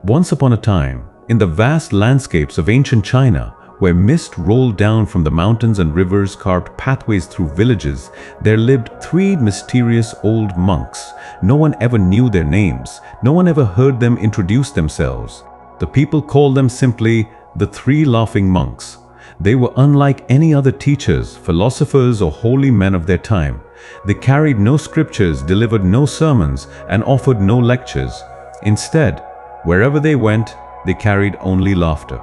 Once upon a time, in the vast landscapes of ancient China, where mist rolled down from the mountains and rivers carved pathways through villages, there lived three mysterious old monks. No one ever knew their names. No one ever heard them introduce themselves. The people called them simply the Three Laughing Monks. They were unlike any other teachers, philosophers, or holy men of their time. They carried no scriptures, delivered no sermons, and offered no lectures. Instead, wherever they went, they carried only laughter.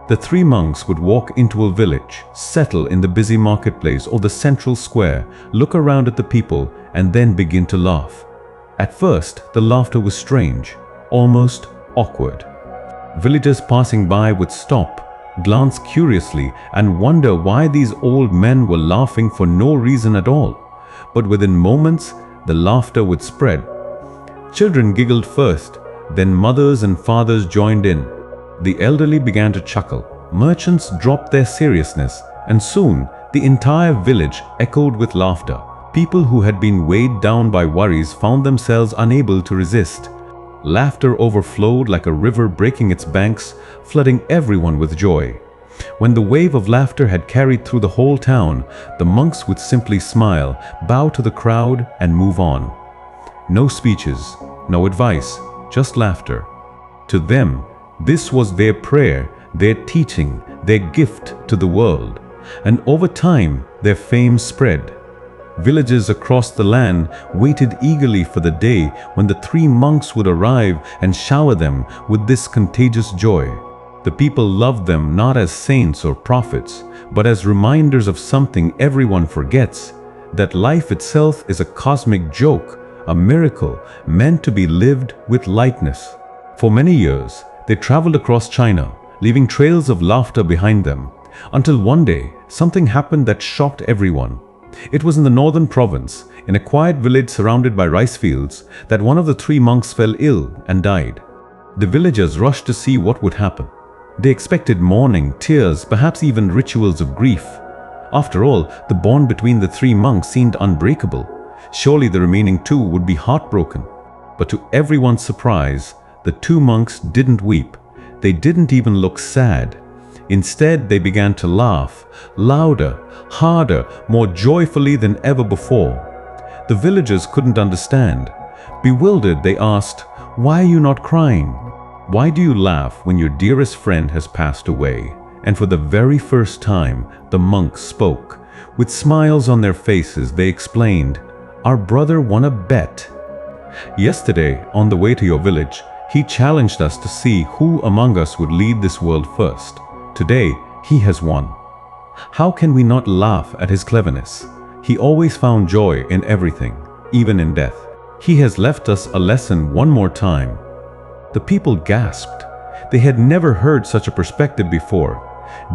The three monks would walk into a village, settle in the busy marketplace or the central square, look around at the people, and then begin to laugh. At first, the laughter was strange, almost awkward. Villagers passing by would stop, glance curiously, and wonder why these old men were laughing for no reason at all. But within moments, the laughter would spread. Children giggled first, then mothers and fathers joined in. The elderly began to chuckle, merchants dropped their seriousness, and soon the entire village echoed with laughter. People who had been weighed down by worries found themselves unable to resist. Laughter overflowed like a river breaking its banks, flooding everyone with joy. When the wave of laughter had carried through the whole town, the monks would simply smile, bow to the crowd, and move on. No speeches, no advice, just laughter. To them, this was their prayer, their teaching, their gift to the world. And over time, their fame spread. Villages across the land waited eagerly for the day when the three monks would arrive and shower them with this contagious joy. The people loved them not as saints or prophets, but as reminders of something everyone forgets, that life itself is a cosmic joke, a miracle meant to be lived with lightness. For many years, they traveled across China, leaving trails of laughter behind them, until one day something happened that shocked everyone. It was in the northern province, in a quiet village surrounded by rice fields, that one of the three monks fell ill and died. The villagers rushed to see what would happen. They expected mourning, tears, perhaps even rituals of grief. After all, the bond between the three monks seemed unbreakable. Surely the remaining two would be heartbroken. But to everyone's surprise, the two monks didn't weep. They didn't even look sad. Instead, they began to laugh, louder, harder, more joyfully than ever before. The villagers couldn't understand. Bewildered, they asked, "Why are you not crying? Why do you laugh when your dearest friend has passed away?" And for the very first time, the monks spoke. With smiles on their faces, they explained, "Our brother won a bet. Yesterday, on the way to your village, he challenged us to see who among us would lead this world first. Today, he has won. How can we not laugh at his cleverness? He always found joy in everything, even in death. He has left us a lesson one more time." The people gasped. They had never heard such a perspective before.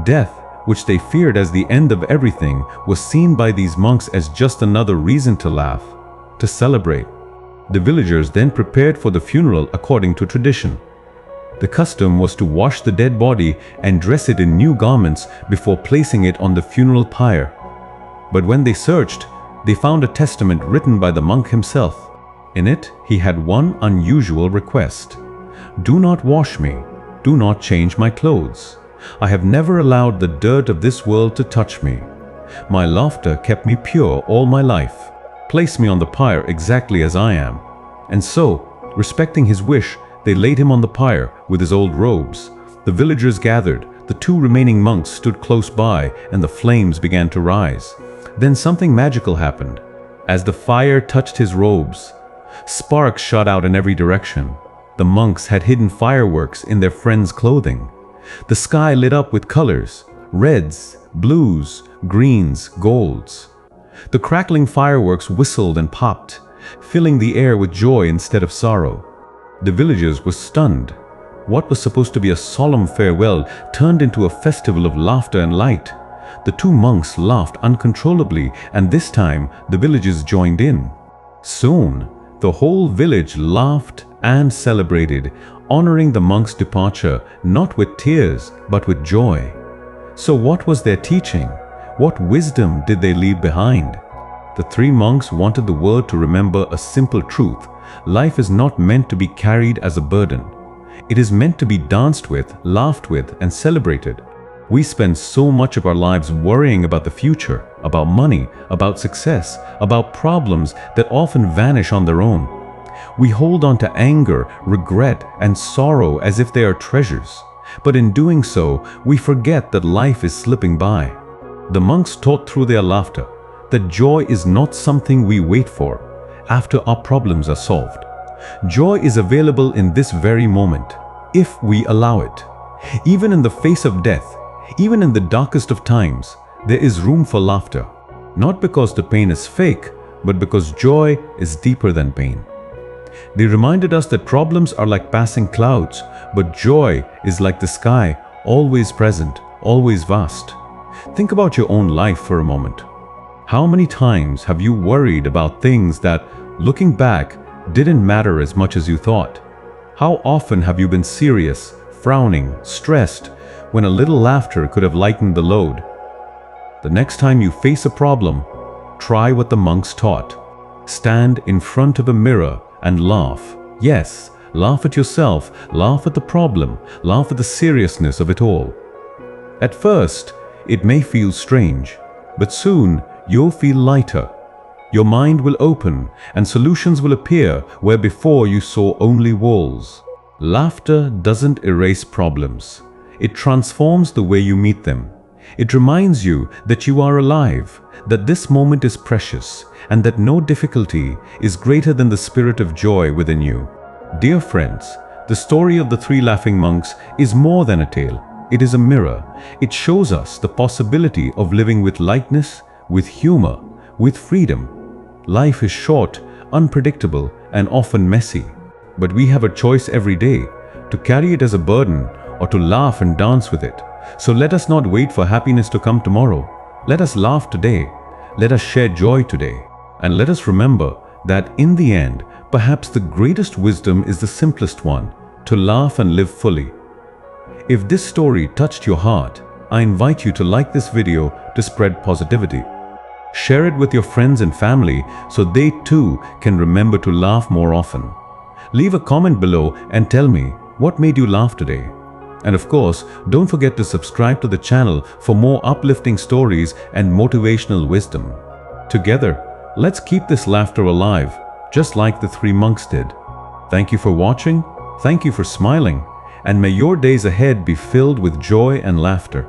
Death, which they feared as the end of everything, was seen by these monks as just another reason to laugh, to celebrate. The villagers then prepared for the funeral according to tradition. The custom was to wash the dead body and dress it in new garments before placing it on the funeral pyre. But when they searched, they found a testament written by the monk himself. In it, he had one unusual request. "Do not wash me. Do not change my clothes. I have never allowed the dirt of this world to touch me. My laughter kept me pure all my life. Place me on the pyre exactly as I am." And so, respecting his wish, they laid him on the pyre with his old robes. The villagers gathered. The two remaining monks stood close by, and the flames began to rise. Then something magical happened. As the fire touched his robes, sparks shot out in every direction. The monks had hidden fireworks in their friends' clothing. The sky lit up with colors: reds, blues, greens, golds. The crackling fireworks whistled and popped, filling the air with joy instead of sorrow. The villagers were stunned. What was supposed to be a solemn farewell turned into a festival of laughter and light. The two monks laughed uncontrollably, and this time the villagers joined in. Soon, the whole village laughed and celebrated, honoring the monks' departure not with tears but with joy. So what was their teaching? What wisdom did they leave behind? The three monks wanted the world to remember a simple truth. Life is not meant to be carried as a burden. It is meant to be danced with, laughed with, and celebrated. We spend so much of our lives worrying about the future, about money, about success, about problems that often vanish on their own. We hold on to anger, regret, and sorrow as if they are treasures. But in doing so, we forget that life is slipping by. The monks taught through their laughter that joy is not something we wait for after our problems are solved. Joy is available in this very moment, if we allow it. Even in the face of death, even in the darkest of times, there is room for laughter. Not because the pain is fake, but because joy is deeper than pain. They reminded us that problems are like passing clouds, but joy is like the sky, always present, always vast. Think about your own life for a moment. How many times have you worried about things that, looking back, didn't matter as much as you thought? How often have you been serious, frowning, stressed, when a little laughter could have lightened the load? The next time you face a problem, try what the monks taught. Stand in front of a mirror and laugh. Yes, laugh at yourself, laugh at the problem, laugh at the seriousness of it all. At first, it may feel strange, but soon you'll feel lighter. Your mind will open and solutions will appear where before you saw only walls. Laughter doesn't erase problems. It transforms the way you meet them. It reminds you that you are alive, that this moment is precious, and that no difficulty is greater than the spirit of joy within you. Dear friends, the story of the three laughing monks is more than a tale. It is a mirror. It shows us the possibility of living with lightness, with humor, with freedom. Life is short, unpredictable, and often messy. But we have a choice every day to carry it as a burden or to laugh and dance with it. So let us not wait for happiness to come tomorrow. Let us laugh today. Let us share joy today. And let us remember that in the end, perhaps the greatest wisdom is the simplest one, to laugh and live fully. If this story touched your heart, I invite you to like this video to spread positivity. Share it with your friends and family so they too can remember to laugh more often. Leave a comment below and tell me what made you laugh today. And of course, don't forget to subscribe to the channel for more uplifting stories and motivational wisdom. Together, let's keep this laughter alive, just like the three monks did. Thank you for watching, thank you for smiling, and may your days ahead be filled with joy and laughter.